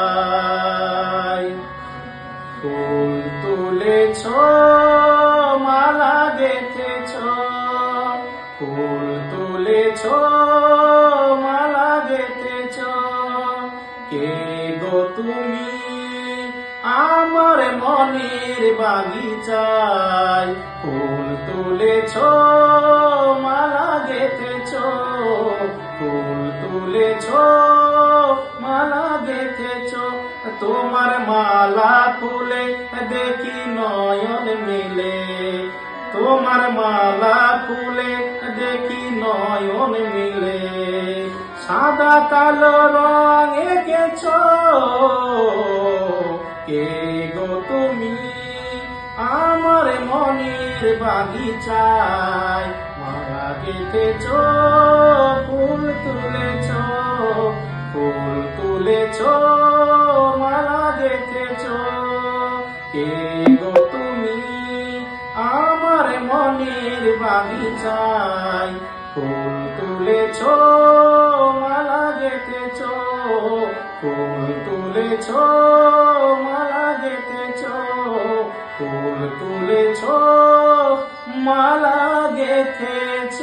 বাগিচায়। ফুল তুলেছ, মালা গেঁথেছ, ফুল তুলেছ, মালা গেঁথেছ, কে গো তুমি আমার মনের বাগিচায়। ফুল তুলেছ, মালা গেঁথেছ, ফুল তুলেছ, মালা গেঁথেছ, তোমার মালা ফুলে দেখি নয়ন মেলে, তোমার মালা ফুলে দেখি নয়ন মিলে। সাদা কালো রং এঁকেছ, কে গো তুমি আমার মনের বাগিচায়। মালা গেঁথেছ, ফুল তুলেছ, ফুল তুলেছ, মালা গেঁথেছ, কে গো তুমি আমার মনের বাগিচায়। ফুল তুলেছ, মালা গেঁথেছ, ফুল তুলেছ, মালা গেঁথেছ, ফুল তুলেছ, মালা গেঁথেছ।